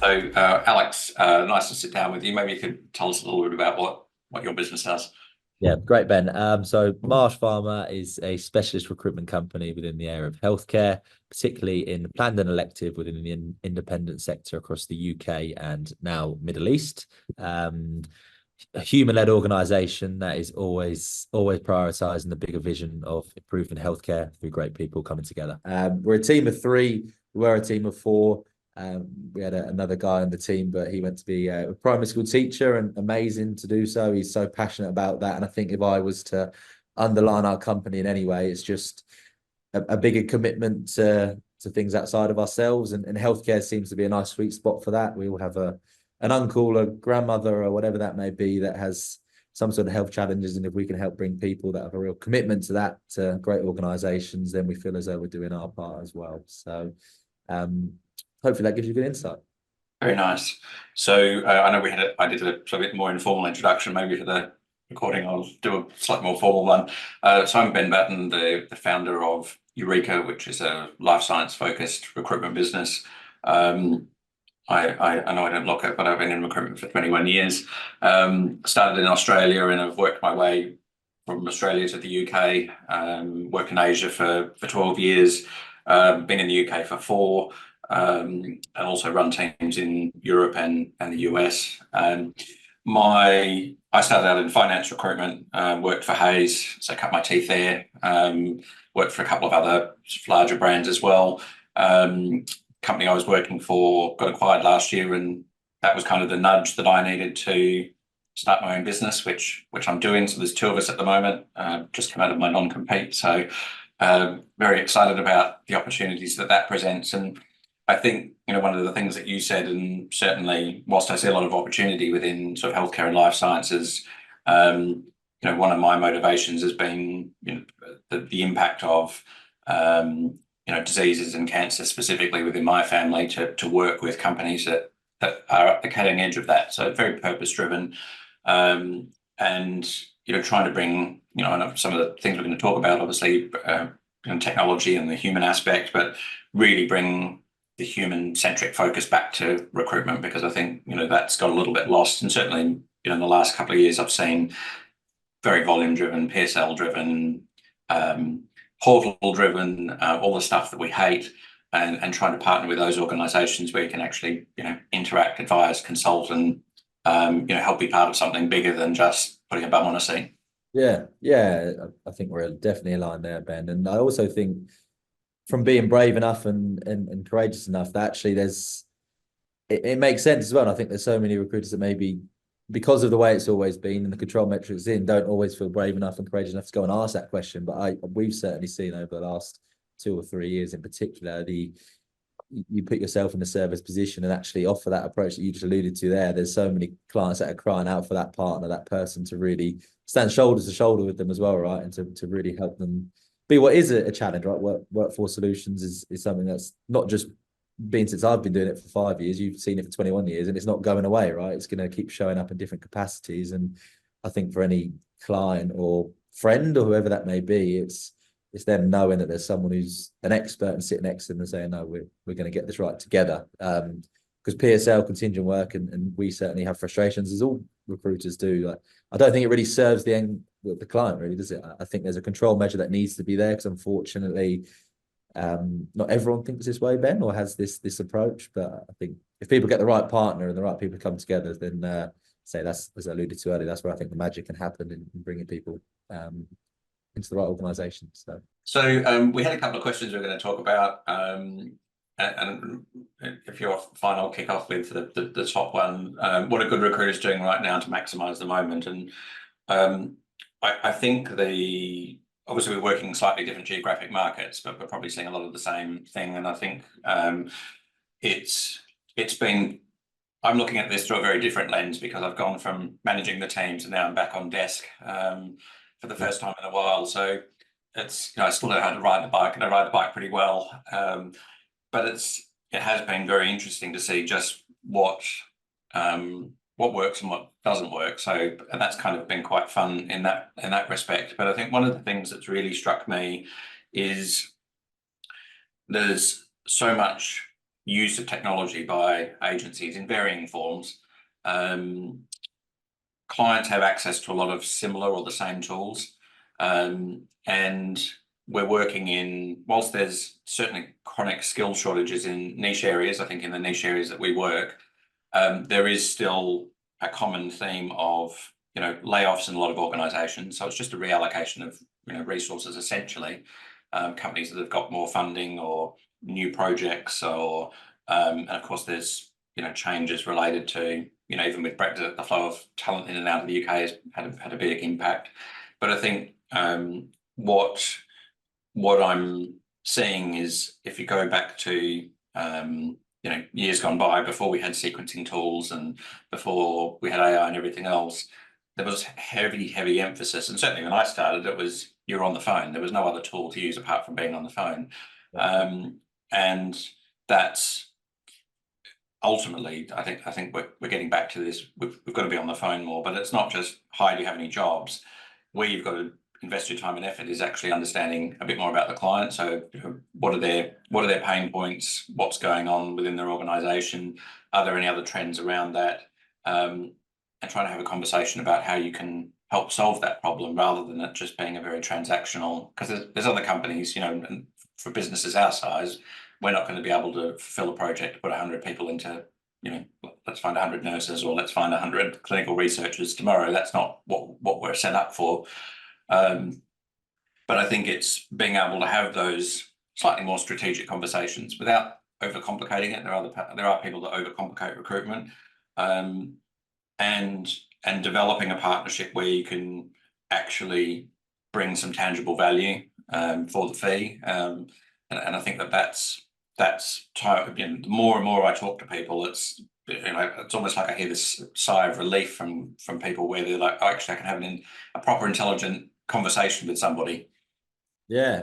So, Alex, nice to sit down with you. Maybe you could tell us a little bit about what your business does. Yeah, great, Ben. So Marsh Farmer is a specialist recruitment company within the area of healthcare, particularly in planned and elective within the independent sector across the UK and now Middle East. A human-led organisation that is always prioritising the bigger vision of improving healthcare through great people coming together. We're a team of three. We were a team of four. We had another guy on the team, but he went to be a primary school teacher, and amazing to do so. He's so passionate about that. And I think if I was to underline our company in any way, it's just a bigger commitment to things outside of ourselves. And healthcare seems to be a nice sweet spot for that. We all have an uncle, a grandmother, or whatever that may be, that has some sort of health challenges. And if we can help bring people that have a real commitment to that, to great organisations, then we feel as though we're doing our part as well. So hopefully that gives you good insight. Very nice. So, I know I did a sort of bit more informal introduction. Maybe for the recording, I'll do a slightly more formal one. So I'm Ben Batten, the founder of Eureka, which is a life science focused recruitment business. I know I don't look it, but I've been in recruitment for 21 years. Started in Australia, and I've worked my way from Australia to the UK. Worked in Asia for 12 years. Been in the UK for 4. And also run teams in Europe and the US. I started out in finance recruitment, worked for Hayes, so cut my teeth there. Worked for a couple of other larger brands as well. Company I was working for got acquired last year, and that was kind of the nudge that I needed to start my own business, which I'm doing. So there's 2 of us at the moment. Just come out of my non-compete, so very excited about the opportunities that presents. And I think, one of the things that you said, and certainly whilst I see a lot of opportunity within sort of healthcare and life sciences, one of my motivations has been, the impact of, diseases and cancer specifically within my family, to work with companies that are at the cutting edge of that. So very purpose driven, and, trying to bring, I know some of the things we're going to talk about, obviously, technology and the human aspect, but really bring the human-centric focus back to recruitment, because I think, that's got a little bit lost. And certainly, in the last couple of years, I've seen very volume-driven, PSL-driven, portal-driven, all the stuff that we hate, and trying to partner with those organisations where you can actually, interact, advise, consult, and, help be part of something bigger than just putting a bum on a seat. Yeah, I think we're definitely aligned there, Ben. And I also think, from being brave enough and courageous enough, that actually it makes sense as well. And I think there's so many recruiters that maybe, because of the way it's always been and the control metrics don't always feel brave enough and courageous enough to go and ask that question. But we've certainly seen over the last 2 or 3 years in particular, you put yourself in a service position and actually offer that approach that you just alluded to there. There's so many clients that are crying out for that partner, that person to really stand shoulder to shoulder with them as well, right? And to really help them be what is a challenge, right? Workforce solutions is something that's not just been since I've been doing it for 5 years. You've seen it for 21 years, and it's not going away, right? It's going to keep showing up in different capacities. And I think for any client or friend or whoever that may be, it's them knowing that there's someone who's an expert and sitting next to them and saying, no, we're going to get this right together. Because PSL, contingent work, and we certainly have frustrations, as all recruiters do. I don't think it really serves the client, really, does it? I think there's a control measure that needs to be there, because unfortunately, not everyone thinks this way, Ben, or has this approach. But I think if people get the right partner and the right people come together, then say that's, as I alluded to earlier, that's where I think the magic can happen in bringing people into the right organisation. So we had a couple of questions we're going to talk about, and if you're fine, I'll kick off with the top one. What are good recruiters doing right now to maximise the moment? And I think obviously we're working in slightly different geographic markets, but we're probably seeing a lot of the same thing. And I think it's been, I'm looking at this through a very different lens, because I've gone from managing the teams and now I'm back on desk for the first time in a while. So it's, I still know how to ride the bike, and I ride the bike pretty well. But it has been very interesting to see just what works and what doesn't work. So, and that's kind of been quite fun in that respect. But I think one of the things that's really struck me is there's so much use of technology by agencies in varying forms. Clients have access to a lot of similar or the same tools, and we're working in, whilst there's certainly chronic skill shortages in niche areas, I think in the niche areas that we work, there is still a common theme of, layoffs in a lot of organizations. So it's just a reallocation of, resources essentially. Companies that have got more funding or new projects, or and of course there's, changes related to, even with Brexit, the flow of talent in and out of the UK has had a big impact. But I think what I'm seeing is, if you go back to years gone by, before we had sequencing tools and before we had AI and everything else, there was heavy emphasis. And certainly when I started, it was you're on the phone. There was no other tool to use apart from being on the phone. And that's ultimately, I think we're getting back to this. We've got to be on the phone more, but it's not just, hi, do you have any jobs? Where you've got to invest your time and effort is actually understanding a bit more about the client. So, what are their pain points? What's going on within their organization? Are there any other trends around that? And trying to have a conversation about how you can help solve that problem, rather than it just being a very transactional, because there's other companies, and for businesses our size, we're not going to be able to fulfill a project to put 100 people into, let's find 100 nurses or let's find 100 clinical researchers tomorrow. That's not what we're set up for. But I think it's being able to have those slightly more strategic conversations without overcomplicating it. There are people that overcomplicate recruitment, and developing a partnership where you can actually bring some tangible value for the fee. And I think that's the more and more I talk to people, it's almost like I hear this sigh of relief from people, where they're like, oh, actually, I can have a proper intelligent conversation with somebody. Yeah,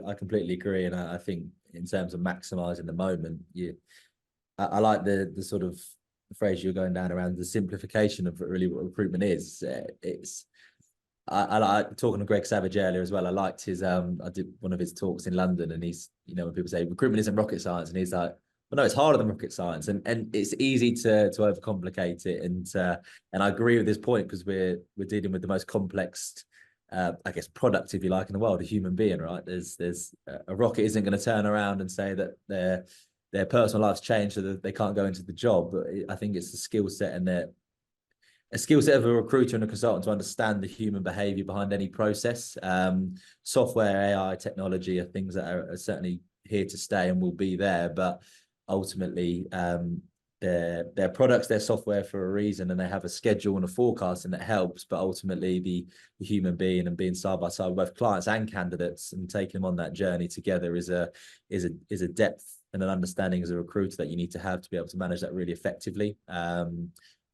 I completely agree. And I think in terms of maximizing the moment, I like the sort of phrase you're going down around the simplification of really what recruitment is. I like talking to Greg Savage earlier as well. I liked his I did one of his talks in London, and he's, when people say recruitment isn't rocket science, and he's like, well, no, it's harder than rocket science, and it's easy to overcomplicate it. And I agree with this point, because we're dealing with the most complex, I guess, product, if you like, in the world, a human being, right? There's a rocket isn't going to turn around and say that their personal life's changed so that they can't go into the job. But I think it's the skill set and a skill set of a recruiter and a consultant to understand the human behavior behind any process. Software, AI, technology are things that are certainly here to stay and will be there, but ultimately they're products, they're software for a reason, and they have a schedule and a forecast, and that helps. But ultimately the human being, and being side by side with both clients and candidates and taking them on that journey together is a depth and an understanding as a recruiter that you need to have to be able to manage that really effectively.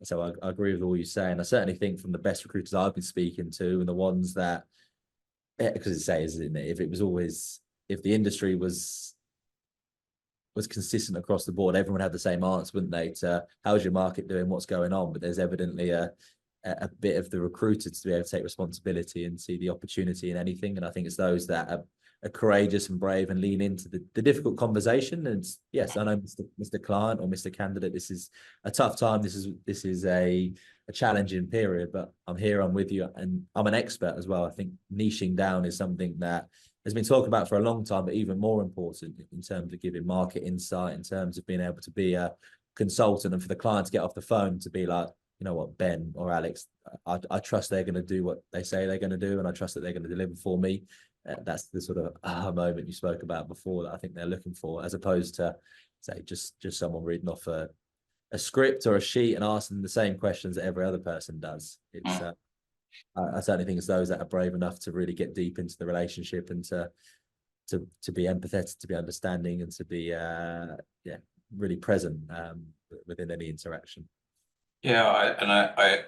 So I agree with all you say, and I certainly think from the best recruiters I've been speaking to, and the ones that, because it says, isn't it, if the industry was consistent across the board, everyone had the same answer, wouldn't they, to how's your market doing, what's going on? But there's evidently a bit of the recruiter to be able to take responsibility and see the opportunity in anything. And I think it's those that are courageous and brave and lean into the difficult conversation. And yes, I know, Mr. Client or Mr. Candidate, this is a tough time. This is a challenging period, but I'm here, I'm with you, and I'm an expert as well. I think niching down is something that has been talked about for a long time, but even more important in terms of giving market insight, in terms of being able to be a consultant, and for the client to get off the phone to be like, you know what, Ben or Alex, I trust they're going to do what they say they're going to do, and I trust that they're going to deliver for me. That's the sort of moment you spoke about before that I think they're looking for, as opposed to, say, just someone reading off a script or a sheet and asking the same questions that every other person does. It's I certainly think it's those that are brave enough to really get deep into the relationship, and to be empathetic, to be understanding, and to be really present within any interaction. Yeah,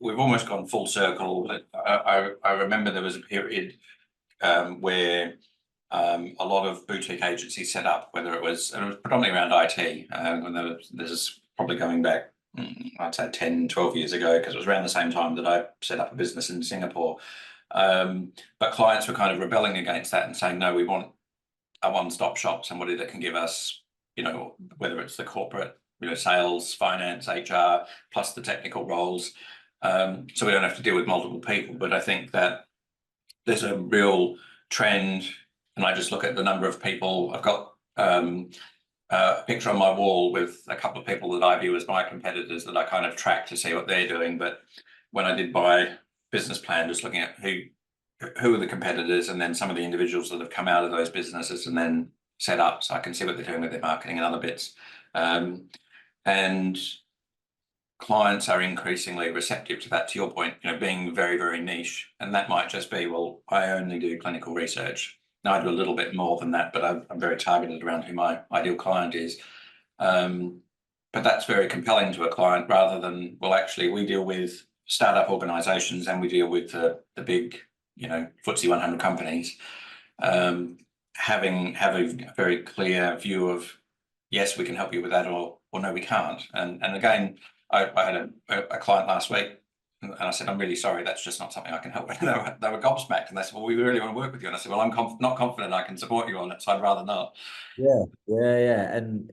we've almost gone full circle. But I remember there was a period where a lot of boutique agencies set up, whether it was predominantly around IT, when this is probably going back, I'd say 10, 12 years ago, because it was around the same time that I set up a business in Singapore. But clients were kind of rebelling against that and saying, no, we want a one-stop shop, somebody that can give us, you know, whether it's the corporate, you know, sales, finance, HR, plus the technical roles. So we don't have to deal with multiple people. But I think that there's a real trend, and I just look at the number of people. I've got a picture on my wall with a couple of people that I view as my competitors that I kind of track to see what they're doing. But when I did my business plan, just looking at who are the competitors, and then some of the individuals that have come out of those businesses and then set up, so I can see what they're doing with their marketing and other bits. And clients are increasingly receptive to that, to your point, you know, being very, very niche. And that might just be, well, I only do clinical research. Now I do a little bit more than that, but I'm very targeted around who my ideal client is. But that's very compelling to a client, rather than, well, actually we deal with startup organizations and we deal with the big, you know, FTSE 100 companies. Having a very clear view of, yes, we can help you with that, or no, we can't. And again, I had a client last week, and I said, I'm really sorry, that's just not something I can help with. They were gobsmacked, and they said, well, we really want to work with you. And I said, well, I'm not confident I can support you on it, so I'd rather not. Yeah. And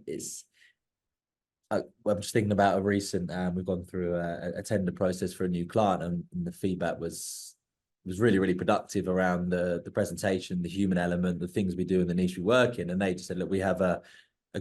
I'm just thinking about a recent, we've gone through a tender process for a new client, and the feedback was really, really productive around the presentation, the human element, the things we do in the niche we work in. And they just said, look, we have a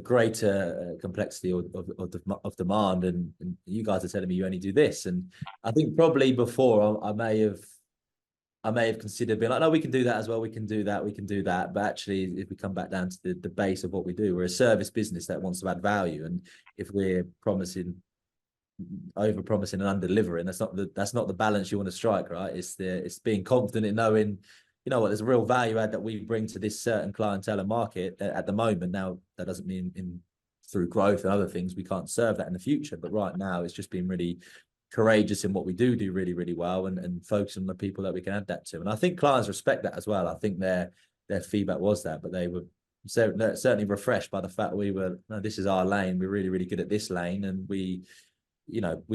greater complexity of demand, and you guys are telling me you only do this. And I think probably before I may have considered being like, no, we can do that as well, we can do that. But actually, if we come back down to the base of what we do, we're a service business that wants to add value. And if we're over promising and under delivering, that's not the balance you want to strike, right? It's being confident in knowing, you know what, there's a real value add that we bring to this certain clientele and market at the moment. Now, that doesn't mean through growth and other things we can't serve that in the future, but right now it's just been really courageous in what we do really, really well, and focus on the people that we can add that to. And I think clients respect that as well. I think their feedback was that, but they were certainly refreshed by the fact we were, no, this is our lane, we're really, really good at this lane, and we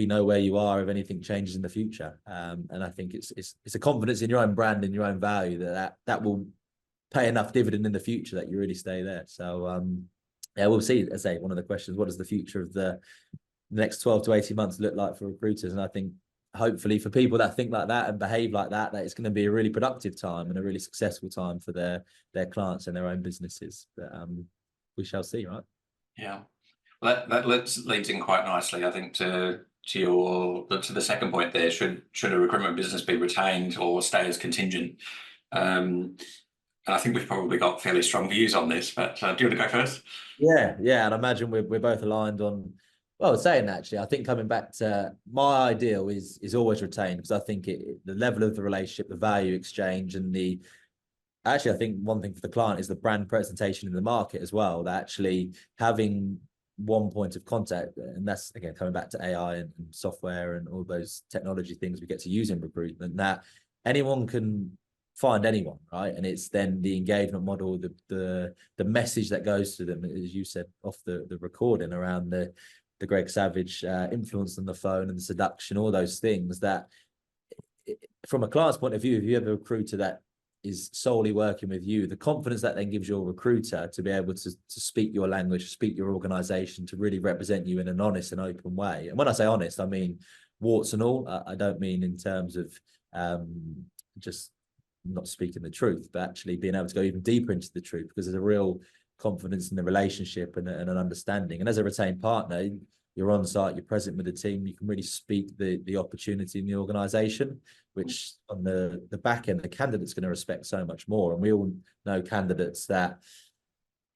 know where you are if anything changes in the future. And I think it's a confidence in your own brand and your own value that will pay enough dividend in the future that you really stay there. So yeah, we'll see. As I say, one of the questions, what does the future of the next 12 to 18 months look like for recruiters? And I think hopefully for people that think like that and behave like that it's going to be a really productive time and a really successful time for their clients and their own businesses. But we shall see, right? Yeah. Well, that leads in quite nicely, I think, to the second point there. Should a recruitment business be retained or stay as contingent? And I think we've probably got fairly strong views on this, but do you want to go first? Yeah, and I imagine we're both aligned on. Well, saying that, actually, I think coming back to my ideal is always retained, because I think the level of the relationship, the value exchange, and actually, I think one thing for the client is the brand presentation in the market as well. That actually having one point of contact, and that's again coming back to AI and software and all those technology things we get to use in recruitment, that anyone can find anyone, right? And it's then the engagement model, the message that goes to them, as you said off the recording, around the Greg Savage influence on the phone and the seduction, all those things that from a client's point of view, if you have a recruiter that is solely working with you, the confidence that then gives your recruiter to be able to speak your language, speak your organization, to really represent you in an honest and open way. And when I say honest, I mean warts and all. I don't mean in terms of just not speaking the truth, but actually being able to go even deeper into the truth, because there's a real confidence in the relationship and an understanding. And as a retained partner, you're on site, you're present with the team, you can really speak the opportunity in the organization, which on the back end, the candidate's going to respect so much more. And we all know candidates that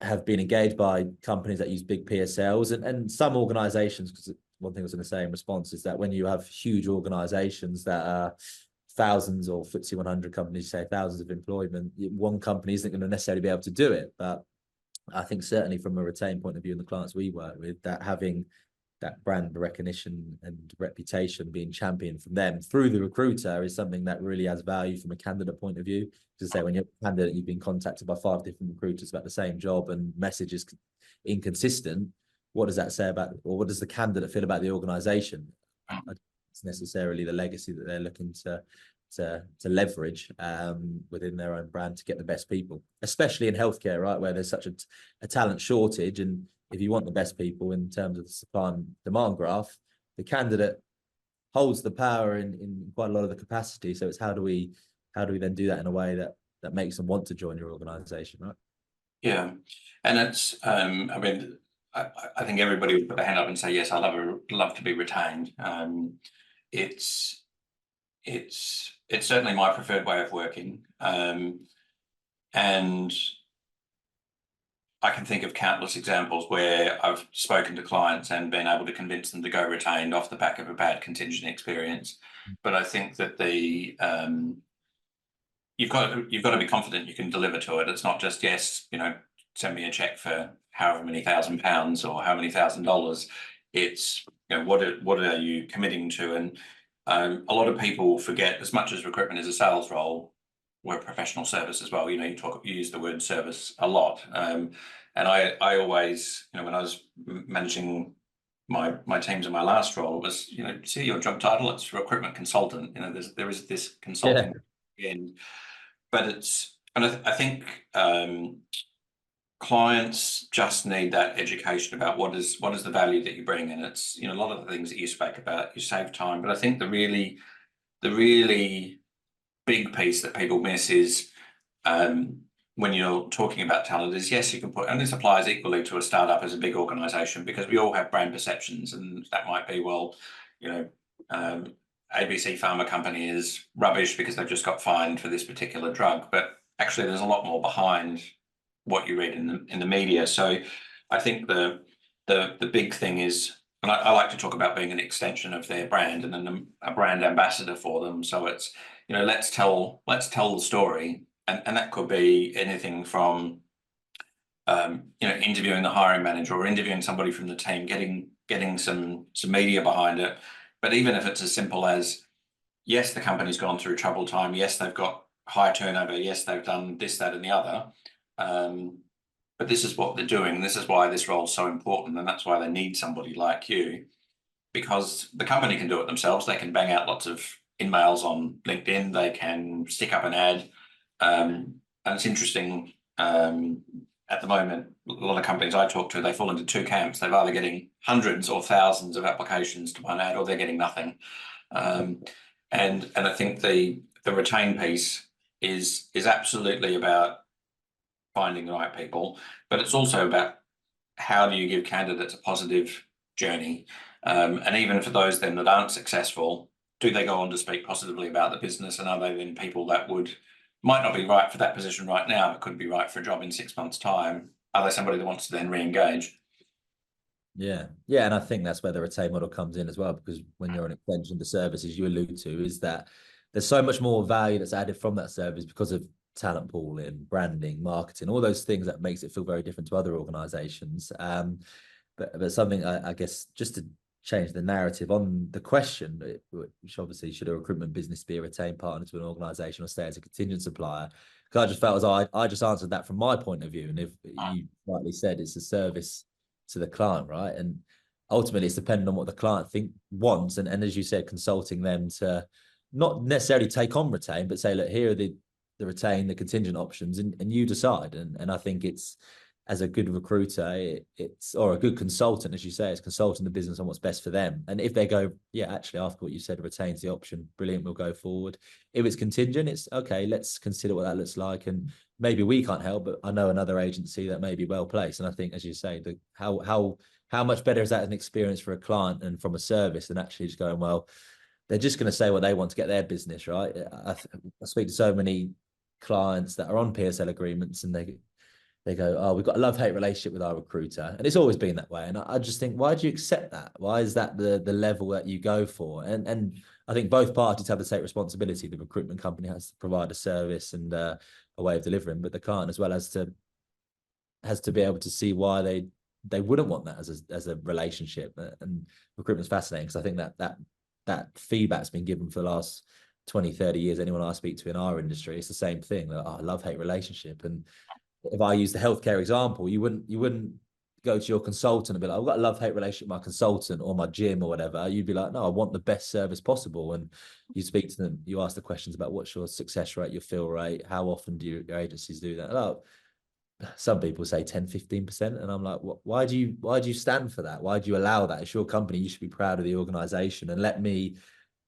have been engaged by companies that use big PSLs and some organizations, because one thing I was going to say in response is that when you have huge organizations that are thousands, or FTSE 100 companies, say thousands of employment, one company isn't going to necessarily be able to do it. But I think certainly from a retained point of view and the clients we work with, that having that brand recognition and reputation being championed from them through the recruiter is something that really has value from a candidate point of view. To say, when you're a candidate, you've been contacted by 5 different recruiters about the same job and message is inconsistent, what does that say about, or what does the candidate feel about the organization? It's necessarily the legacy that they're looking to to leverage within their own brand to get the best people, especially in healthcare, right, where there's such a talent shortage. And if you want the best people in terms of the supply and demand graph, the candidate holds the power in quite a lot of the capacity. So it's how do we then do that in a way that makes them want to join your organization, right? Yeah, and it's I mean, I think everybody would put their hand up and say, yes, I love to be retained. It's certainly my preferred way of working, and I can think of countless examples where I've spoken to clients and been able to convince them to go retained off the back of a bad contingent experience. But I think that you've got to be confident you can deliver to it. It's not just, yes, send me a check for however many £1,000 or how many $1,000. It's, what are you committing to? And a lot of people forget, as much as recruitment is a sales role, we're a professional service as well. You use the word service a lot. And I always, when I was managing my teams in my last role, it was, see your job title, it's recruitment consultant. There is this consulting end, but I think clients just need that education about what is the value that you bring. And it's, a lot of the things that you spoke about, you save time. But I think the really big piece that people miss is when you're talking about talent is, yes, you can put, and this applies equally to a startup as a big organization, because we all have brand perceptions, and that might be, well, ABC pharma company is rubbish because they've just got fined for this particular drug. But actually there's a lot more behind what you read in the media. So I think the big thing is, and I like to talk about being an extension of their brand and then a brand ambassador for them. So it's, let's tell the story. And that could be anything from, interviewing the hiring manager or interviewing somebody from the team, getting some media behind it. But even if it's as simple as, yes, the company's gone through troubled time. Yes, they've got high turnover. Yes, they've done this, that, and the other. But this is what they're doing. This is why this role is so important. And that's why they need somebody like you, because the company can do it themselves. They can bang out lots of emails on LinkedIn. They can stick up an ad. And it's interesting, at the moment, a lot of companies I talk to, they fall into two camps. They're either getting hundreds or thousands of applications to one ad, or they're getting nothing. And I think the retain piece is absolutely about finding the right people, but it's also about how do you give candidates a positive journey. And even for those then that aren't successful, do they go on to speak positively about the business? And are they then people that might not be right for that position right now, but could be right for a job in 6 months' time? Are they somebody that wants to then re-engage? Yeah. And I think that's where the retain model comes in as well, because when you're an extension of the service, as you allude to, is that there's so much more value that's added from that service because of talent pooling, branding, marketing, all those things that makes it feel very different to other organizations. But something I guess, just to change the narrative on the question, which obviously, should a recruitment business be a retained partner to an organization or stay as a contingent supplier? Because I just felt as I just answered that from my point of view. And if you rightly said, it's a service to the client, right? And ultimately it's dependent on what the client wants. And as you said, consulting them to not necessarily take on retain, but say, look, here are the retain, the contingent options, and you decide. And I think it's, as a good recruiter, or a good consultant, as you say, it's consulting the business on what's best for them. And if they go, yeah, actually, after what you said, retains the option, brilliant, we'll go forward. If it's contingent, it's okay, let's consider what that looks like. And maybe we can't help, but I know another agency that may be well placed. And I think, as you say, how much better is that as an experience for a client and from a service than actually just going, well, they're just going to say what they want to get their business, right? I speak to so many clients that are on PSL agreements, and they go, oh, we've got a love-hate relationship with our recruiter. And it's always been that way. And I just think, why do you accept that? Why is that the level that you go for? And I think both parties have to take responsibility. The recruitment company has to provide a service and a way of delivering, but the client as well has to be able to see why they wouldn't want that as a relationship. And recruitment's fascinating, because I think that feedback's been given for the last 20, 30 years. Anyone I speak to in our industry, it's the same thing. Love-hate relationship. And if I use the healthcare example, you wouldn't go to your consultant and be like, I've got a love-hate relationship with my consultant or my gym or whatever, you'd be like, no, I want the best service possible. And you speak to them, you ask the questions about what's your success rate, your fill rate, how often do your agencies do that? Like, some people say 10-15%, and I'm like, why do you stand for that? Why do you allow that? It's your company, you should be proud of the organization, and let me,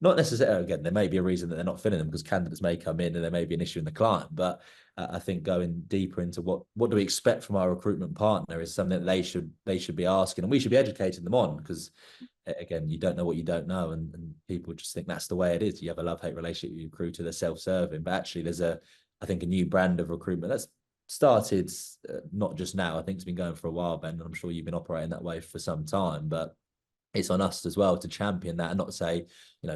not necessarily, again, there may be a reason that they're not filling them because candidates may come in and there may be an issue in the client, but I think going deeper into what do we expect from our recruitment partner is something that they should be asking, and we should be educating them on, because again, you don't know what you don't know, and people just think that's the way it is. You have a love-hate relationship with your recruiter, they're self-serving, but actually there's I think a new brand of recruitment that's started not just now. I think it's been going for a while, Ben, and I'm sure you've been operating that way for some time, but it's on us as well to champion that and not say,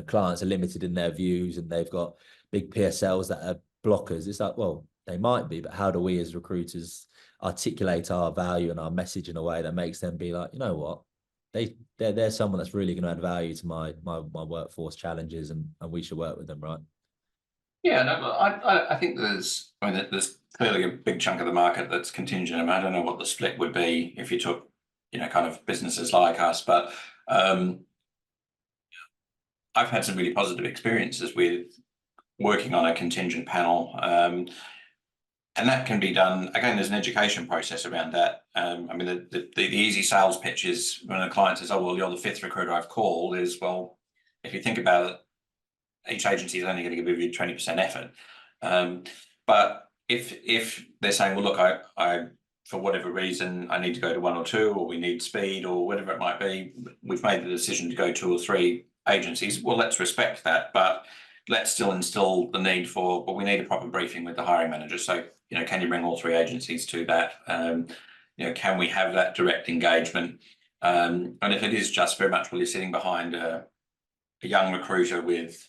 clients are limited in their views and they've got big PSLs that are blockers. It's like, well, they might be, but how do we as recruiters articulate our value and our message in a way that makes them be like, you know what, they're someone that's really going to add value to my workforce challenges, and we should work with them, right? Yeah, no, I think there's clearly a big chunk of the market that's contingent. I mean, I don't know what the split would be if you took, kind of businesses like us, but I've had some really positive experiences with working on a contingent panel. And that can be done, again, there's an education process around that. I mean, the easy sales pitch is when a client says, oh, well, you're the fifth recruiter I've called, is, well, if you think about it, each agency is only going to give you 20% effort. But if they're saying, well, look, I for whatever reason, I need to go to one or two, or we need speed, or whatever it might be, we've made the decision to go 2 or 3 agencies. Well, let's respect that, but let's still instill the need for, well, we need a proper briefing with the hiring manager. So, can you bring all 3 agencies to that? Can we have that direct engagement? And if it is just very much, well, you're sitting behind a young recruiter with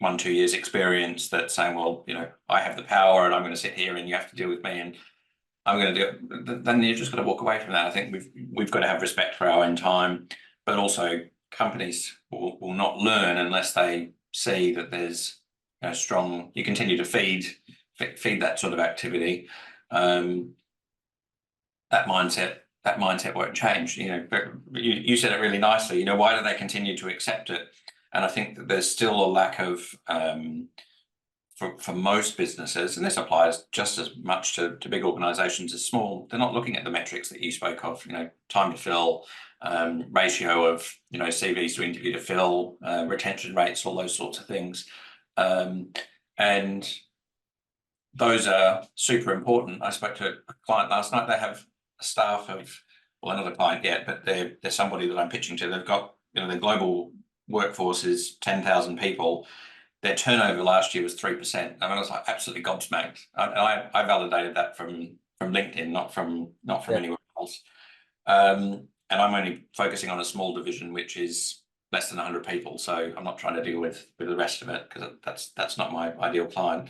1-2 years experience that's saying, well, I have the power and I'm going to sit here and you have to deal with me and I'm going to do it, then you're just got to walk away from that. I think we've got to have respect for our own time, but also companies will not learn unless they see that there's strong, you continue to feed that sort of activity. That mindset won't change. But you said it really nicely. Why do they continue to accept it? And I think that there's still a lack of, for most businesses, and this applies just as much to big organizations as small, they're not looking at the metrics that you spoke of, time to fill, ratio of, CVs to interview to fill, retention rates, all those sorts of things. And those are super important. I spoke to a client last night. They have a staff of, well, not a client yet, but they're somebody that I'm pitching to. They've got, their global workforce is 10,000 people. Their turnover last year was 3%. I was like absolutely gobsmacked. I validated that from LinkedIn, not from anywhere else. And I'm only focusing on a small division, which is less than 100 people. So I'm not trying to deal with the rest of it, because that's not my ideal client.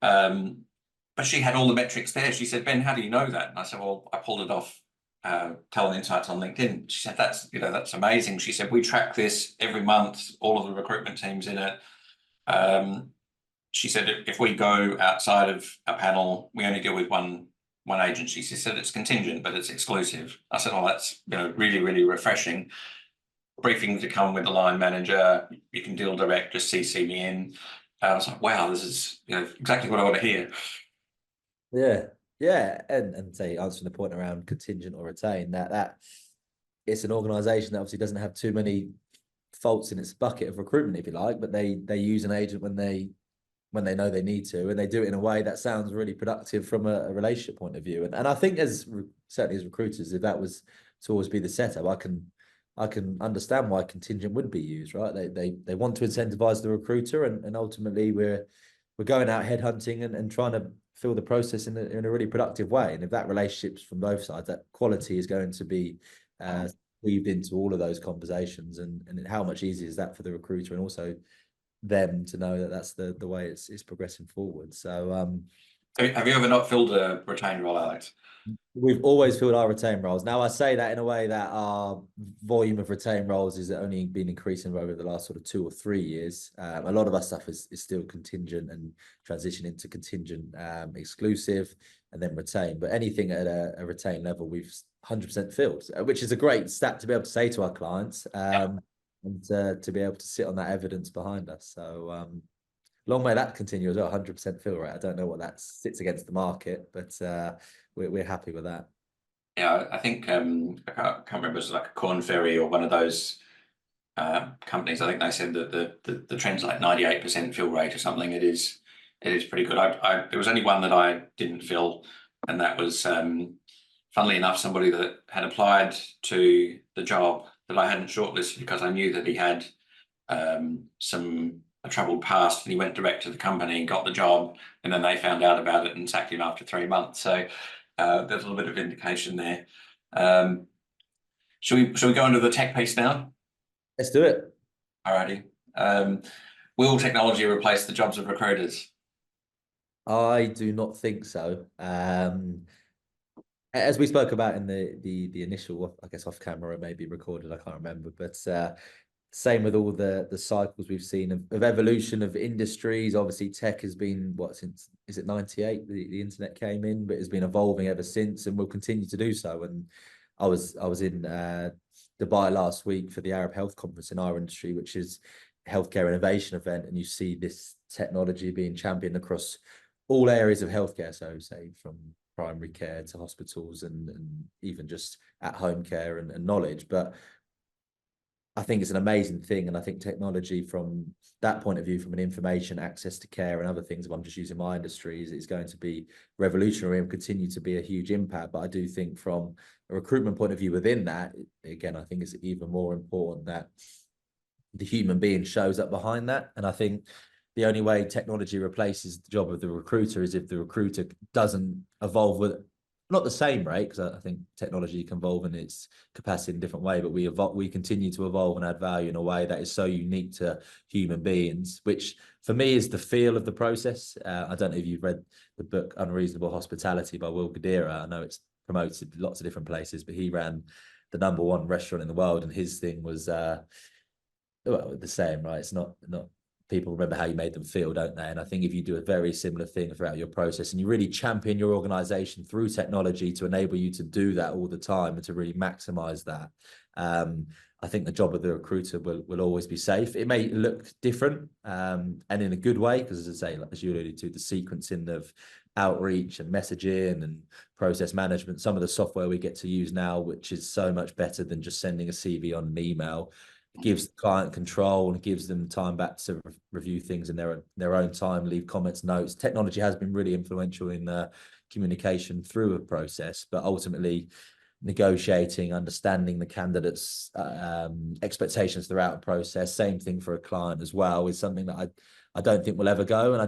But she had all the metrics there. She said, Ben, how do you know that? And I said, well, I pulled it off Talent Insights on LinkedIn. She said, that's amazing. She said, we track this every month, all of the recruitment teams in it. She said, if we go outside of a panel, we only deal with one agency. She said, it's contingent, but it's exclusive. I said, oh, that's really, really refreshing. Briefing to come with the line manager, you can deal direct, just CC me in. I was like, wow, this is exactly what I want to hear. Yeah, and say answering the point around contingent or retain, that it's an organisation that obviously doesn't have too many faults in its bucket of recruitment, if you like, but they use an agent when they know they need to, and they do it in a way that sounds really productive from a relationship point of view. And I think certainly as recruiters, if that was to always be the setup, I can understand why contingent would be used, right? They want to incentivize the recruiter, and ultimately we're going out headhunting and trying to fill the process in a really productive way. And if that relationship's from both sides, that quality is going to be weaved into all of those conversations, and how much easier is that for the recruiter, and also them to know that that's the way it's progressing forward. So Have you ever not filled a retained role, Alex? We've always filled our retained roles. Now I say that in a way that our volume of retained roles is only been increasing over the last sort of 2 or 3 years. A lot of our stuff is still contingent and transition into contingent, exclusive, and then retained. But anything at a retained level, we've 100% filled, which is a great stat to be able to say to our clients, and to be able to sit on that evidence behind us. So long may that continue as well. 100% fill rate. I don't know what that sits against the market, but we're happy with that. Yeah, I think I can't remember, it was like a Corn Ferry or one of those companies. I think they said that the trend's like 98% fill rate or something. It is pretty good. There was only one that I didn't fill, and that was funnily enough somebody that had applied to the job that I hadn't shortlisted because I knew that he had a troubled past, and he went direct to the company and got the job, and then they found out about it and sacked him after 3 months. So there's a little bit of indication there. Should we go into the tech piece now? Let's do it. Alrighty. Will technology replace the jobs of recruiters? I do not think so. As we spoke about in the initial, I guess off camera, it may be recorded, I can't remember, but same with all the cycles we've seen of evolution of industries. Obviously, tech has been since, is it 98 the internet came in, but it's been evolving ever since, and will continue to do so. And I was in Dubai last week for the Arab Health Conference in our industry, which is a healthcare innovation event, and you see this technology being championed across all areas of healthcare. So say from primary care to hospitals and even just at-home care and knowledge. But I think it's an amazing thing. And I think technology from that point of view, from an information access to care and other things, if I'm just using my industry, is going to be revolutionary and continue to be a huge impact. But I do think from a recruitment point of view within that, again, I think it's even more important that the human being shows up behind that. And I think the only way technology replaces the job of the recruiter is if the recruiter doesn't evolve with not the same rate, because I think technology can evolve in its capacity in a different way, but we continue to evolve and add value in a way that is so unique to human beings, which for me is the feel of the process. I don't know if you've read the book Unreasonable Hospitality by Will Guidera. I know it's promoted lots of different places, but he ran the #1 restaurant in the world, and his thing was well, the same, right? It's not people remember how you made them feel, don't they? And I think if you do a very similar thing throughout your process and you really champion your organization through technology to enable you to do that all the time and to really maximize that, I think the job of the recruiter will always be safe. It may look different, and in a good way, because as I say, as you alluded to, the sequencing of outreach and messaging and process management, some of the software we get to use now, which is so much better than just sending a CV on an email, gives the client control and gives them time back to review things in their own time, leave comments, notes. Technology has been really influential in communication through a process, but ultimately negotiating, understanding the candidate's expectations throughout a process, same thing for a client as well, is something that I don't think will ever go. And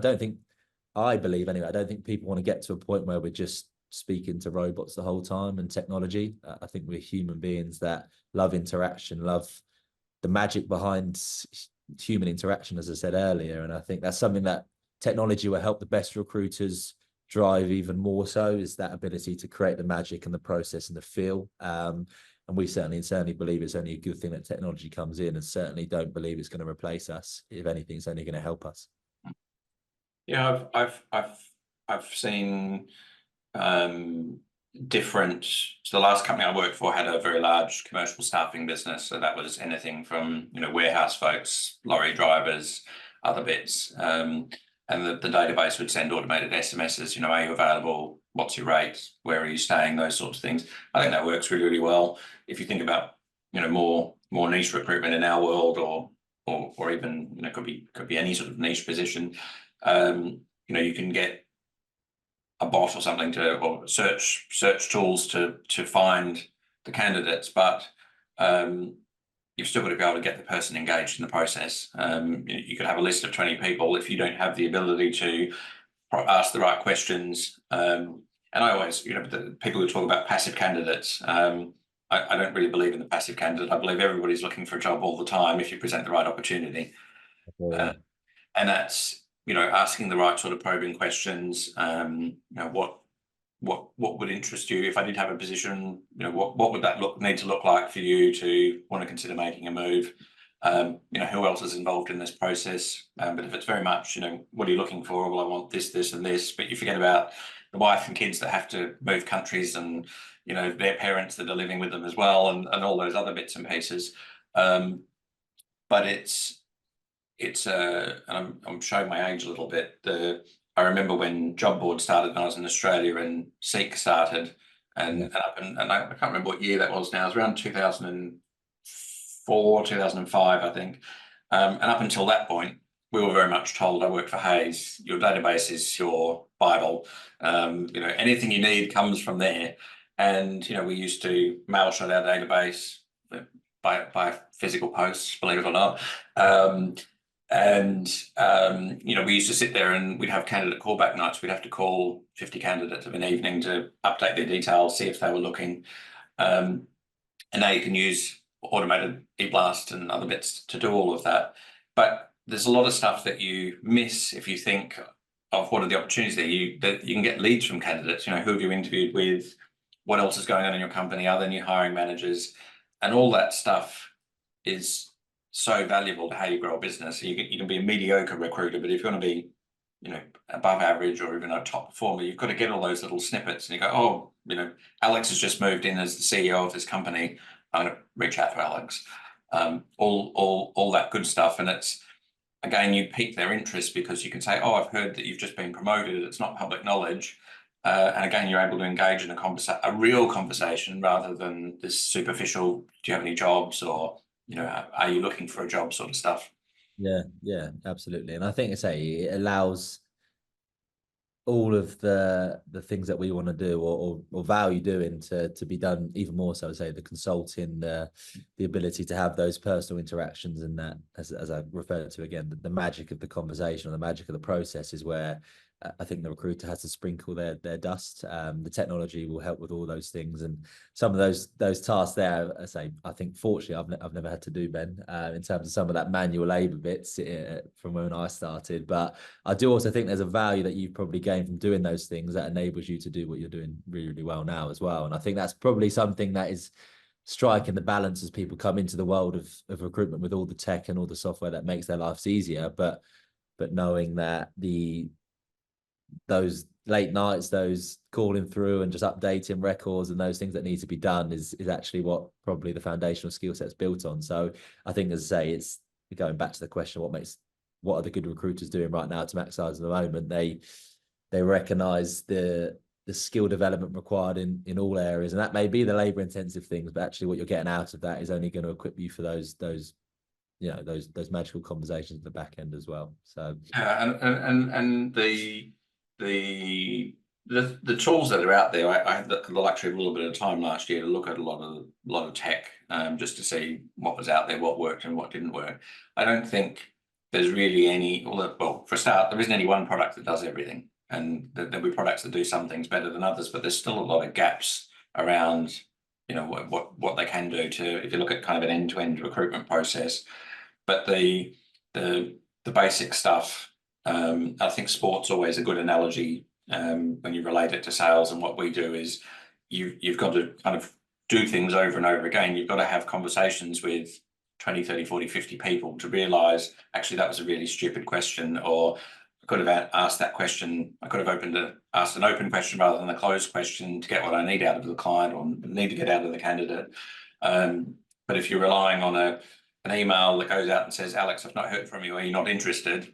I believe anyway, I don't think people want to get to a point where we're just speaking to robots the whole time and technology. I think we're human beings that love interaction, love the magic behind human interaction, as I said earlier. And I think that's something that technology will help the best recruiters drive even more so, is that ability to create the magic and the process and the feel. And we certainly believe it's only a good thing that technology comes in, and certainly don't believe it's going to replace us. If anything, it's only going to help us. Yeah, I've seen different. So the last company I worked for had a very large commercial staffing business, so that was anything from warehouse folks, lorry drivers, other bits, and the database would send automated SMSs. Are you available? What's your rate? Where are you staying? Those sorts of things. I think that works really, really well. If you think about more niche recruitment in our world, or even could be any sort of niche position, you can get a bot or something or search tools to find the candidates, but you've still got to be able to get the person engaged in the process. You could have a list of 20 people if you don't have the ability to ask the right questions. And I always, the people who talk about passive candidates, I don't really believe in the passive candidate. I believe everybody's looking for a job all the time if you present the right opportunity. Yeah. And that's asking the right sort of probing questions. What would interest you if I did have a position? What would that need to look like for you to want to consider making a move? Who else is involved in this process? But if it's very much, what are you looking for? Well, I want this, this, and this. But you forget about the wife and kids that have to move countries, and their parents that are living with them as well, and all those other bits and pieces. But and I'm showing my age a little bit. I remember when job board started when I was in Australia, and Seek started, and I can't remember what year that was now. It was around 2004, 2005, I think. And up until that point, we were very much told, I work for Hayes, your database is your Bible. Anything you need comes from there. And, we used to mail shot our database by physical posts, believe it or not. We used to sit there and we'd have candidate callback nights. We'd have to call 50 candidates of an evening to update their details, see if they were looking. And now you can use automated e-blast and other bits to do all of that. But there's a lot of stuff that you miss if you think of what are the opportunities that you can get leads from candidates. Who have you interviewed with? What else is going on in your company? Are there new hiring managers? And all that stuff is so valuable to how you grow a business. You can be a mediocre recruiter, but if you want to be, above average or even a top performer, you've got to get all those little snippets. And you go, oh, Alex has just moved in as the CEO of this company. I'm going to reach out to Alex. All that good stuff. And it's, again, you pique their interest because you can say, oh, I've heard that you've just been promoted. It's not public knowledge. And again, you're able to engage in a real conversation rather than this superficial, do you have any jobs, or, are you looking for a job sort of stuff? Yeah, absolutely. And I think it allows all of the things that we want to do or value doing to be done even more so. Say the consulting, the ability to have those personal interactions, and that, as I referred to again, the magic of the conversation or the magic of the process is where I think the recruiter has to sprinkle their dust. The technology will help with all those things, and some of those tasks there, I think fortunately I've never had to do, Ben, in terms of some of that manual labour bits from when I started. But I do also think there's a value that you've probably gained from doing those things that enables you to do what you're doing really, really well now as well. And I think that's probably something that is striking the balance as people come into the world of recruitment with all the tech and all the software that makes their lives easier, but knowing that those late nights, those calling through and just updating records and those things that need to be done is actually what probably the foundational skill set's built on. So I think, as I say, it's going back to the question, what are the good recruiters doing right now to maximize at the moment? They recognize the skill development required in all areas, and that may be the labor intensive things, but actually what you're getting out of that is only going to equip you for those magical conversations at the back end as well. So and the tools that are out there, I had the luxury of a little bit of time last year to look at a lot of tech, just to see what was out there, what worked and what didn't work. I don't think there's really any, well, for a start, there isn't any one product that does everything, and there'll be products that do some things better than others, but there's still a lot of gaps around, what they can do if you look at kind of an end-to-end recruitment process. But the basic stuff, I think sport's always a good analogy when you relate it to sales. And what we do is you've got to kind of do things over and over again. You've got to have conversations with 20, 30, 40, 50 people to realize, actually, that was a really stupid question, or I could have asked that question. I could have asked an open question rather than a closed question to get what I need out of the client or need to get out of the candidate. But if you're relying on an email that goes out and says, Alex, I've not heard from you, are you not interested?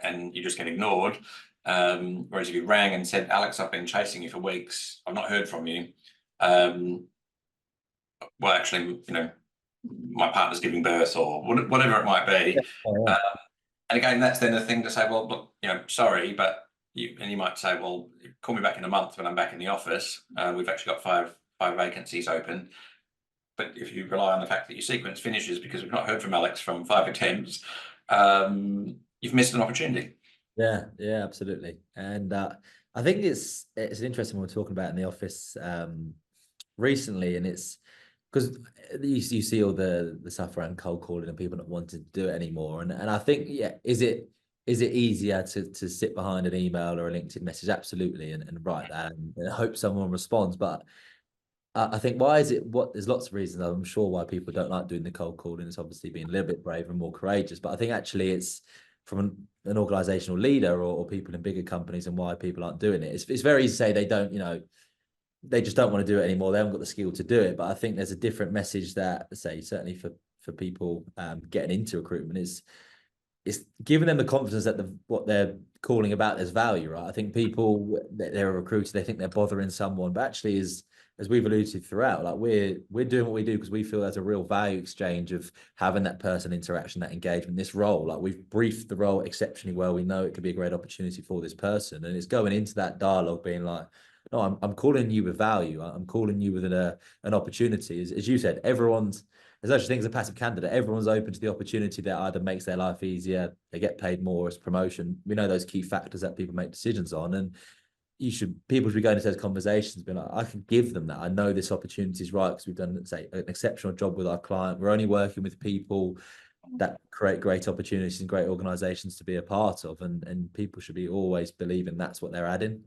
And you just get ignored. Whereas if you rang and said, Alex, I've been chasing you for weeks, I've not heard from you. Well, actually, my partner's giving birth or whatever it might be. And again, that's then the thing to say, well, look, sorry, but you might say, well, call me back in a month when I'm back in the office. We've actually got five vacancies open. But if you rely on the fact that your sequence finishes because we've not heard from Alex from 5 attempts, you've missed an opportunity. Yeah, absolutely. And I think it's interesting when we're talking about in the office recently, and it's because you see all the stuff around cold calling and people not wanting to do it anymore. And I think, is it is it easier to sit behind an email or a LinkedIn message? Absolutely, and write that and hope someone responds. But I think why is it? There's lots of reasons. I'm sure why people don't like doing the cold calling. It's obviously being a little bit braver and more courageous. But I think actually it's from an organizational leader or people in bigger companies and why people aren't doing it. It's very easy to say they don't, they just don't want to do it anymore. They haven't got the skill to do it. But I think there's a different message that, say, certainly for people getting into recruitment is it's giving them the confidence that what they're calling about is value, right? I think people, they're a recruiter, they think they're bothering someone, but actually as we've alluded to throughout, like we're doing what we do because we feel there's a real value exchange of having that person interaction, that engagement, this role. Like we've briefed the role exceptionally well. We know it could be a great opportunity for this person, and it's going into that dialogue being like, no, I'm calling you with value. I'm calling you with an opportunity. As you said, there's actually things a passive candidate. Everyone's open to the opportunity that either makes their life easier, they get paid more as promotion. We know those key factors that people make decisions on, and people should be going into those conversations, being like, I can give them that. I know this opportunity is right because we've done, say, an exceptional job with our client. We're only working with people that create great opportunities and great organizations to be a part of, and people should be always believing that's what they're adding.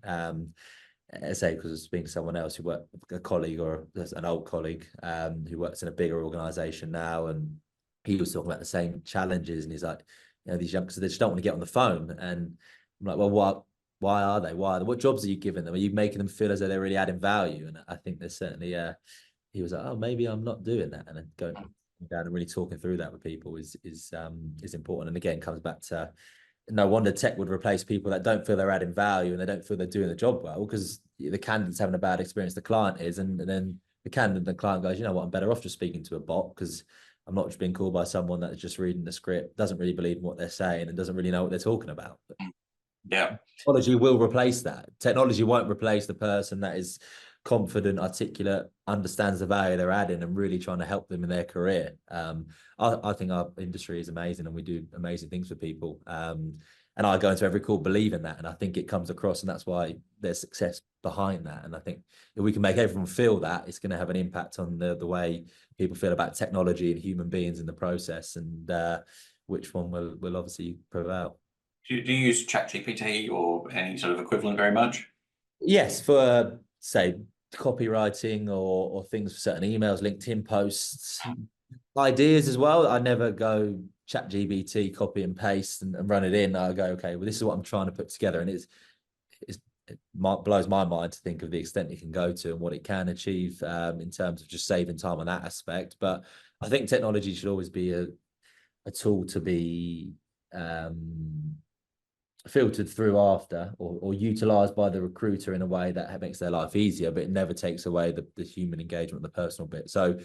I say because I was speaking to someone else who worked, a colleague or an old colleague who works in a bigger organization now, and he was talking about the same challenges, and he's like, these youngsters, they just don't want to get on the phone, and I'm like, well, why are they? What jobs are you giving them? Are you making them feel as though they're really adding value? And I think there's certainly he was like, oh, maybe I'm not doing that, and then going down and really talking through that with people is important. And again, comes back to, no wonder tech would replace people that don't feel they're adding value and they don't feel they're doing the job well, because the candidate's having a bad experience, the client is, and then the candidate and the client goes, you know what, I'm better off just speaking to a bot because I'm not just being called by someone that's just reading the script, doesn't really believe in what they're saying and doesn't really know what they're talking about. Yeah. Technology will replace that. Technology won't replace the person that is confident, articulate, understands the value they're adding and really trying to help them in their career. I think our industry is amazing and we do amazing things for people. And I go into every call believing that, and I think it comes across, and that's why there's success behind that. And I think if we can make everyone feel that, it's going to have an impact on the way people feel about technology and human beings in the process, and which one will obviously prevail. Do you use ChatGPT or any sort of equivalent very much? Yes, for say copywriting or things for certain emails, LinkedIn posts, ideas as well. I never go ChatGPT, copy and paste and run it in. I go, okay, well, this is what I'm trying to put together, and it blows my mind to think of the extent it can go to and what it can achieve in terms of just saving time on that aspect. But I think technology should always be a tool to be filtered through after or utilized by the recruiter in a way that makes their life easier, but it never takes away the human engagement, the personal bit. So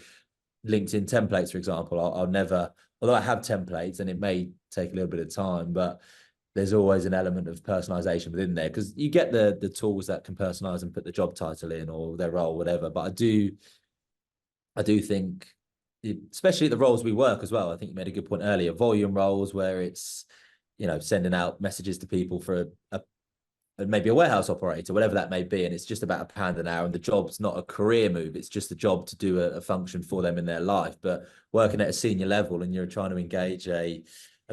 LinkedIn templates, for example, I'll never, although I have templates and it may take a little bit of time, but there's always an element of personalization within there, because you get the tools that can personalize and put the job title in or their role, whatever. But I do think, especially the roles we work as well, I think you made a good point earlier, volume roles where it's, sending out messages to people for maybe a warehouse operator, whatever that may be, and it's just about £1 an hour, and the job's not a career move, it's just a job to do a function for them in their life. But working at a senior level and you're trying to engage an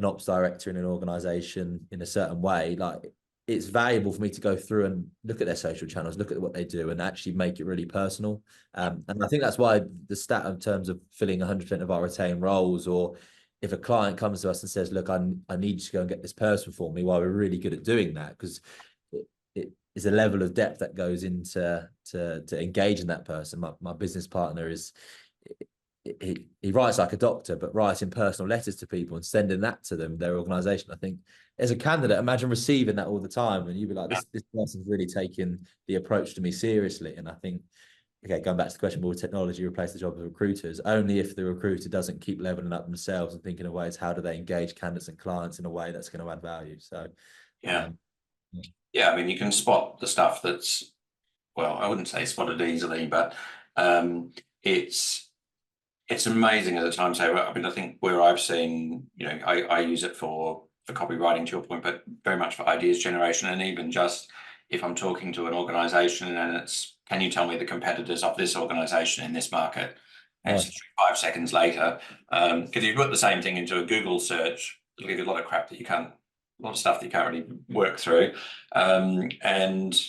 ops director in an organization in a certain way, like, it's valuable for me to go through and look at their social channels, look at what they do, and actually make it really personal. And I think that's why the stat in terms of filling 100% of our retained roles, or if a client comes to us and says, look, I need you to go and get this person for me, well, we're really good at doing that, because it is a level of depth that goes into to engaging that person. My business partner he writes like a doctor, but writing personal letters to people and sending that to them, their organization. I think as a candidate, imagine receiving that all the time, and you'd be like, this person's really taking the approach to me seriously. And I think, okay, going back to the question, will technology replace the job of recruiters? Only if the recruiter doesn't keep leveling up themselves and thinking of ways, how do they engage candidates and clients in a way that's going to add value? So, yeah. I mean, you can spot the stuff that's, well, I wouldn't say spotted easily, but it's amazing at the time. So, I mean, I think where I've seen, I use it for copywriting, to your point, but very much for ideas generation, and even just if I'm talking to an organization and it's, can you tell me the competitors of this organization in this market? And it's 5 seconds later, because you put the same thing into a Google search, it'll give you a lot of crap that you can't of stuff that you can't really work through, and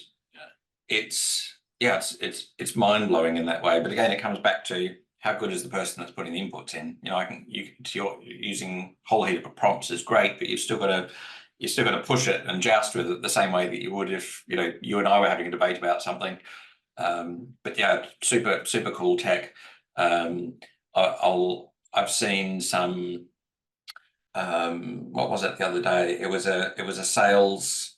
it's mind blowing in that way. But again, it comes back to how good is the person that's putting the inputs in. You're using a whole heap of prompts is great, but you've still got to push it and joust with it the same way that you would if you and I were having a debate about something. But yeah, super cool tech. I've seen some. What was it the other day? It was a sales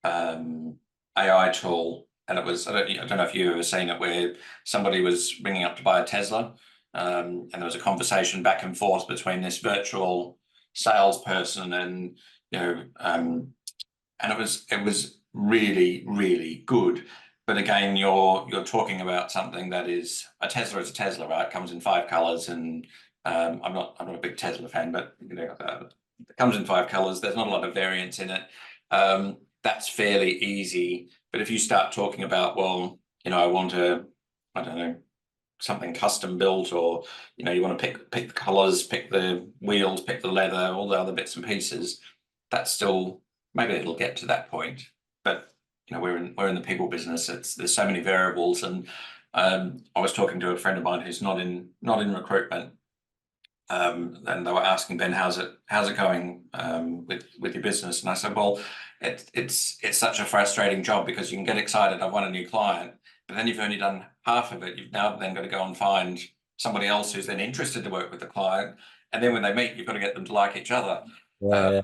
AI tool, and it was, I don't know if you've ever seen it, where somebody was ringing up to buy a Tesla, and there was a conversation back and forth between this virtual salesperson and and it was really, really good. But again, you're talking about something that is a Tesla, right? It comes in 5 colors, and I'm not a big Tesla fan, but it comes in 5 colors. There's not a lot of variance in it. That's fairly easy. But if you start talking about, well, I want I don't know, something custom built, or you want to pick the colors, pick the wheels, pick the leather, all the other bits and pieces, that's still, maybe it'll get to that point. But we're in the people business. There's so many variables, and I was talking to a friend of mine who's not in recruitment, and they were asking, Ben, how's it going with your business? And I said, well, it's such a frustrating job, because you can get excited, I've won a new client, but then you've only done half of it. You've now then got to go and find somebody else who's then interested to work with the client, and then when they meet, you've got to get them to like each other. Yeah.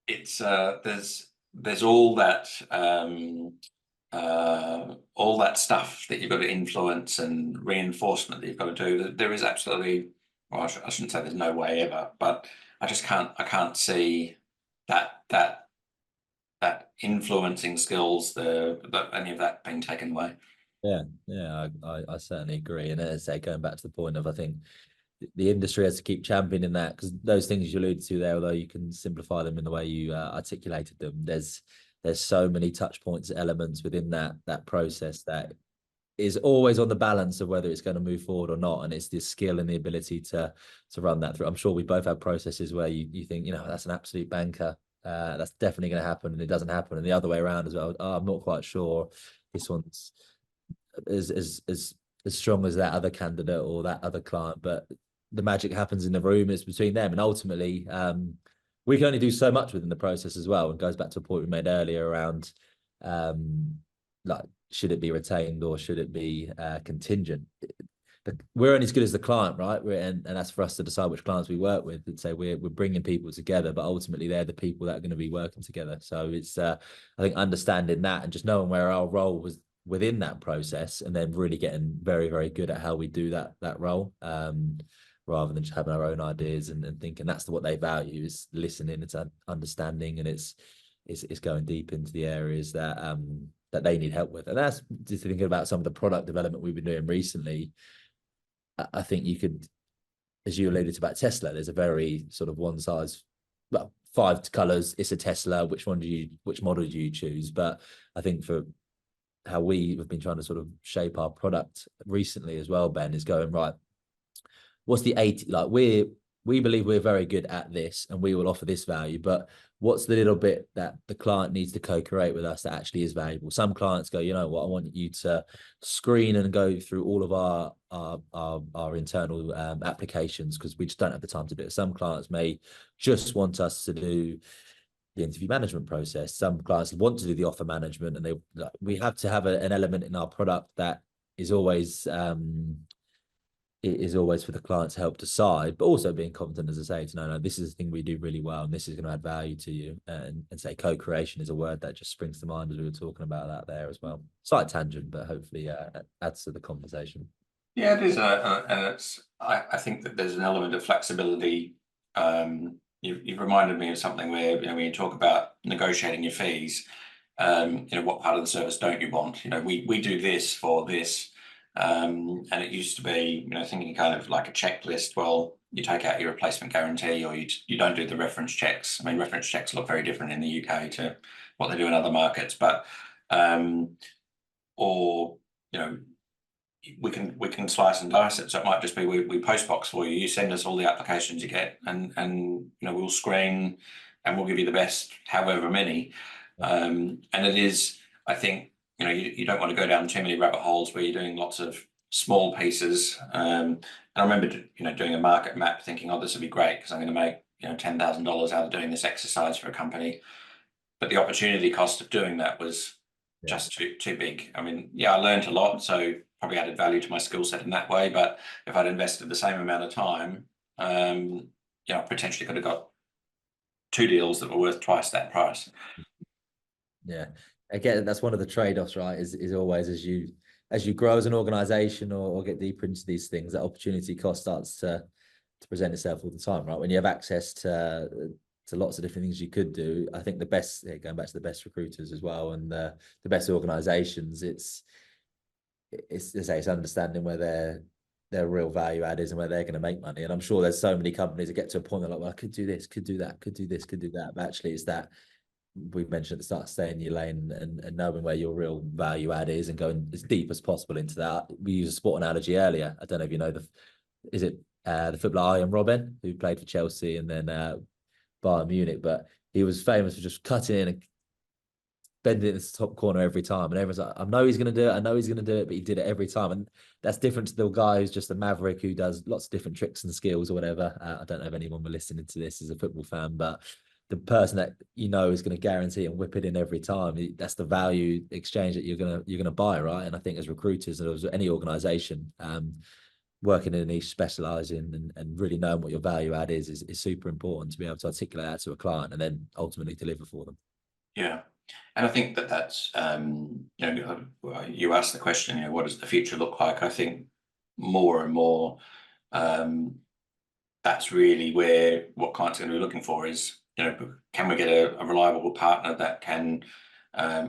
It's there's all that stuff that you've got to influence and reinforcement that you've got to do. There is absolutely, well, I shouldn't say there's no way ever, but I can't see that influencing skills, any of that being taken away. Yeah, I certainly agree. And as I say, going back to the point of, I think the industry has to keep championing that, because those things you alluded to there, although you can simplify them in the way you articulated them, there's so many touch points, elements within that process that is always on the balance of whether it's going to move forward or not. And it's the skill and the ability to run that through. I'm sure we both have processes where you think, that's an absolute banker. That's definitely going to happen, and it doesn't happen. And the other way around as well. Oh, I'm not quite sure this one's as strong as that other candidate or that other client, but the magic happens in the room. It's between them, and ultimately we can only do so much within the process as well. And goes back to a point we made earlier around like, should it be retained or should it be contingent? We're only as good as the client, right? And that's for us to decide which clients we work with, and say we're bringing people together, but ultimately they're the people that are going to be working together. So it's I think understanding that and just knowing where our role was within that process, and then really getting very, very good at how we do that role, rather than just having our own ideas and thinking that's what they value, is listening, it's understanding, and it's going deep into the areas that they need help with. And that's just thinking about some of the product development we've been doing recently. I think you could, as you alluded to about Tesla, there's a very sort of one size, well, 5 colors, it's a Tesla, which model do you choose? But I think for how we have been trying to sort of shape our product recently as well, Ben, is going, right, what's the 80, like we believe we're very good at this and we will offer this value, but what's the little bit that the client needs to co-create with us that actually is valuable? Some clients go, you know what, I want you to screen and go through all of our internal applications, because we just don't have the time to do it. Some clients may just want us to do the interview management process. Some clients want to do the offer management, and we have to have an element in our product that is always it is always for the client to help decide, but also being confident, as I say, to know, no, this is the thing we do really well, and this is going to add value to you. And say co-creation is a word that just springs to mind as we were talking about that there as well. Slight tangent, but hopefully adds to the conversation. Yeah, it is, and I think that there's an element of flexibility. You've reminded me of something where, when you talk about negotiating your fees, what part of the service don't you want? We do this for this. And it used to be, thinking kind of like a checklist. Well, you take out your replacement guarantee, or you don't do the reference checks. I mean, reference checks look very different in the UK to what they do in other markets, but or we can slice and dice it. So it might just be we post box for you. You send us all the applications you get, and we'll screen and we'll give you the best, however many. And it is, I think, you don't want to go down too many rabbit holes where you're doing lots of small pieces. And I remember, doing a market map thinking, oh, this would be great because I'm going to make, $10,000 out of doing this exercise for a company. But the opportunity cost of doing that was just too big. I mean, I learned a lot, so probably added value to my skill set in that way. But if I'd invested the same amount of time, I potentially could have got 2 deals that were worth twice that price. Yeah, again, that's one of the trade-offs, right? Is always as you grow as an organization or get deeper into these things, that opportunity cost starts to present itself all the time, right? When you have access to lots of different things you could do, I think the best, going back to the best recruiters as well, and the best organizations, it's understanding where their real value add is and where they're going to make money. And I'm sure there's so many companies that get to a point they're like, well, I could do this, could do that, could do this, could do that. But actually, it's that we've mentioned at the start, stay in your lane and knowing where your real value add is and going as deep as possible into that. We used a sport analogy earlier. I don't know if you know the footballer Ian Robben, who played for Chelsea and then Bayern Munich, but he was famous for just cutting in and bending it in the top corner every time. And everyone's like, I know he's going to do it. I know he's going to do it, but he did it every time. And that's different to the guy who's just a maverick who does lots of different tricks and skills or whatever. I don't know if anyone will listening to this is a football fan, but the person that is going to guarantee and whip it in every time, that's the value exchange that you're going to buy, right? And I think as recruiters or as any organization, working in a niche, specializing and really knowing what your value add is super important to be able to articulate that to a client and then ultimately deliver for them. Yeah. And I think that's, you asked the question, what does the future look like? I think more and more, that's really where what clients are going to be looking for is, can we get a reliable partner that can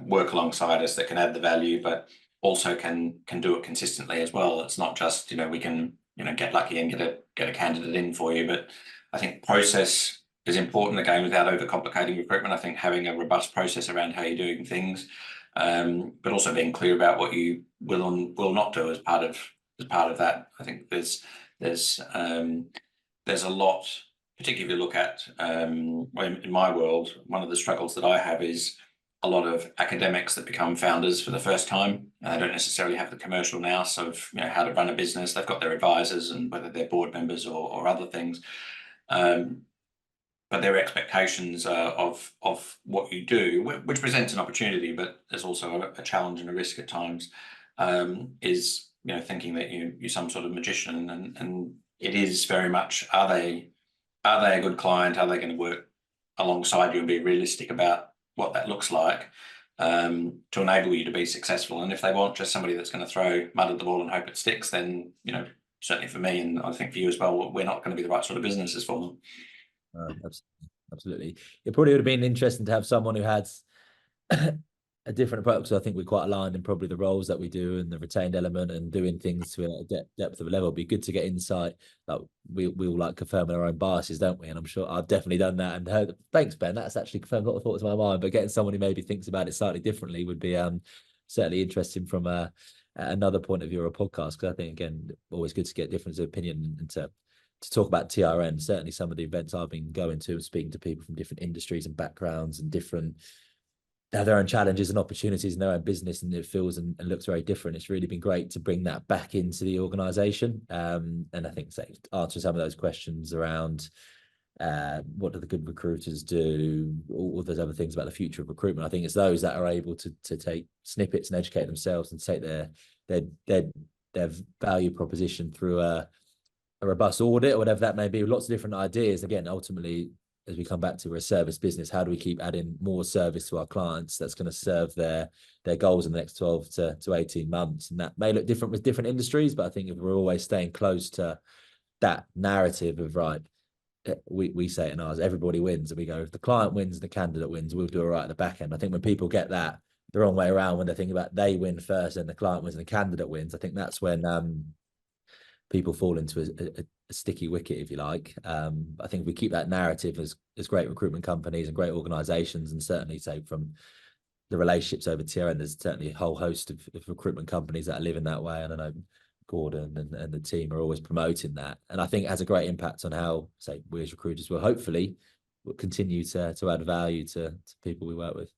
work alongside us, that can add the value, but also can do it consistently as well. It's not just, we can, get lucky and get a candidate in for you, but I think process is important, again, without overcomplicating recruitment. I think having a robust process around how you're doing things, but also being clear about what you will and will not do as part of that. I think there's a lot, particularly if you look at, in my world, one of the struggles that I have is a lot of academics that become founders for the first time. They don't necessarily have the commercial nous of how to run a business. They've got their advisors and whether they're board members or other things. But their expectations of what you do, which presents an opportunity, but there's also a challenge and a risk at times, is thinking that you're some sort of magician, and it is very much, are they a good client? Are they going to work alongside you and be realistic about what that looks like, to enable you to be successful? And if they want just somebody that's going to throw mud at the ball and hope it sticks, then certainly for me, and I think for you as well, we're not going to be the right sort of businesses for them. Absolutely. It probably would have been interesting to have someone who had a different approach. So I think we're quite aligned in probably the roles that we do and the retained element and doing things to a depth of a level. It'd be good to get insight. Like we all like confirming our own biases, don't we? And I'm sure I've definitely done that and heard. Thanks, Ben. That's actually confirmed a lot of thoughts in my mind. But getting someone who maybe thinks about it slightly differently would be certainly interesting from another point of view or a podcast. Because I think, again, always good to get difference of opinion and to talk about TRN. Certainly some of the events I've been going to and speaking to people from different industries and backgrounds and different have their own challenges and opportunities in their own business, and it feels and looks very different. It's really been great to bring that back into the organization. And I think answer some of those questions around what do the good recruiters do, all those other things about the future of recruitment. I think it's those that are able to take snippets and educate themselves and take their value proposition through a robust audit or whatever that may be, with lots of different ideas. Again, ultimately, as we come back to, we're a service business. How do we keep adding more service to our clients that's going to serve their goals in the next 12 to 18 months? And that may look different with different industries, but I think if we're always staying close to that narrative of, right, we say it in ours, everybody wins. And we go, if the client wins, the candidate wins, we'll do all right at the back end. I think when people get that the wrong way around, when they think about they win first and the client wins and the candidate wins, I think that's when people fall into a sticky wicket, if you like. I think if we keep that narrative as great recruitment companies and great organizations, and certainly say from the relationships over TRN, there's certainly a whole host of recruitment companies that are living that way. And I know Gordon and the team are always promoting that. And I think it has a great impact on how, say, we as recruiters will hopefully continue to add value to people we work with.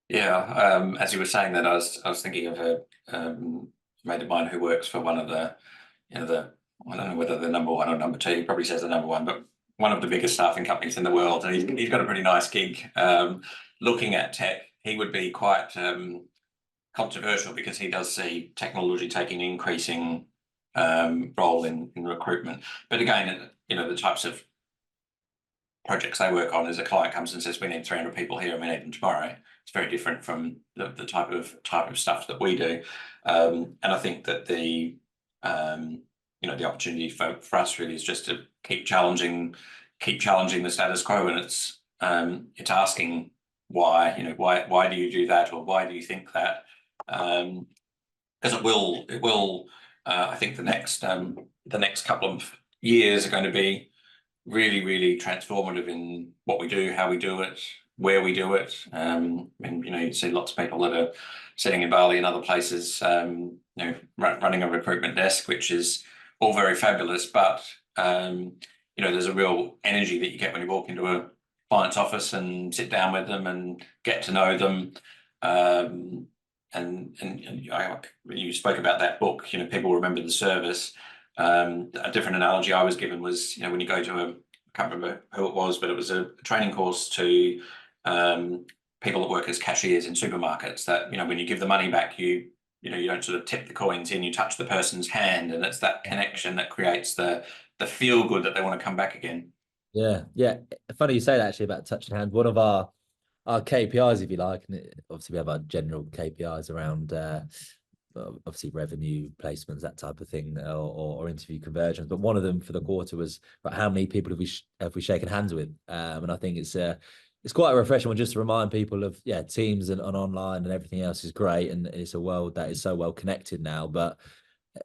Yeah, as you were saying that, I was thinking of a mate of mine who works for one of the, I don't know whether the number one or number two, he probably says the number one, but one of the biggest staffing companies in the world, and he's got a pretty nice gig. Looking at tech, he would be quite controversial because he does see technology taking an increasing role in recruitment. But again, the types of projects they work on is a client comes and says, we need 300 people here and we need them tomorrow. It's very different from the type of stuff that we do. And I think that the opportunity for us really is just to keep challenging the status quo, and it's asking why, why do you do that, or why do you think that? Because it will I think the next couple of years are going to be really, really transformative in what we do, how we do it, where we do it. And you see lots of people that are sitting in Bali and other places, running a recruitment desk, which is all very fabulous. But there's a real energy that you get when you walk into a client's office and sit down with them and get to know them. And you spoke about that book. People remember the service. A different analogy I was given was, when you go to I can't remember who it was, but it was a training course to people that work as cashiers in supermarkets, that, when you give the money back, you don't sort of tip the coins in, you touch the person's hand, and it's that connection that creates the feel good that they want to come back again. Yeah. Funny you say that, actually, about touching hand. One of our KPIs, if you like, and obviously we have our general KPIs around obviously revenue, placements, that type of thing, or interview conversions. But one of them for the quarter was how many people have we shaken hands with, and I think it's quite a refreshing one, just to remind people of Teams and online and everything else is great, and it's a world that is so well connected now. But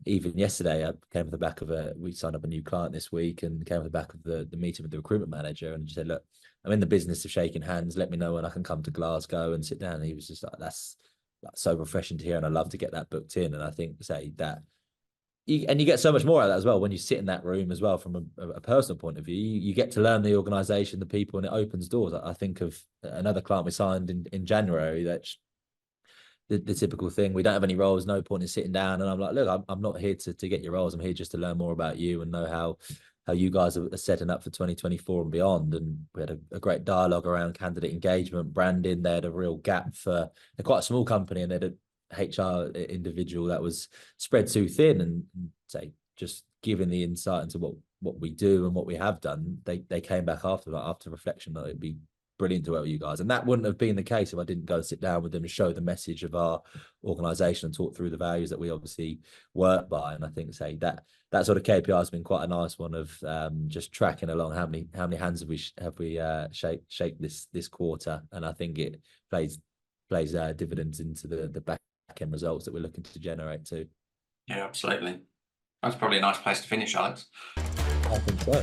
even yesterday, I came off the back of we signed up a new client this week, and came off the back of the meeting with the recruitment manager, and just said, look, I'm in the business of shaking hands. Let me know when I can come to Glasgow and sit down. And he was just like, that's so refreshing to hear, and I love to get that booked in. And I think you get so much more out of that as well when you sit in that room as well from a personal point of view. You get to learn the organisation, the people, and it opens doors. I think of another client we signed in January. That's the typical thing. We don't have any roles, no point in sitting down. And I'm like, look, I'm not here to get your roles. I'm here just to learn more about you and know how you guys are setting up for 2024 and beyond. And we had a great dialogue around candidate engagement, branding. They had a real gap they're quite a small company, and they had a HR individual that was spread too thin, and say, just giving the insight into what we do and what we have done. They came back after reflection that it'd be brilliant to work with you guys. And that wouldn't have been the case if I didn't go and sit down with them and show the message of our organisation and talk through the values that we obviously work by. And I think that sort of KPI has been quite a nice one of just tracking along how many hands have we shake this quarter. And I think it plays dividends into the back end results that we're looking to generate too. Yeah, absolutely. That's probably a nice place to finish, Alex. I think so.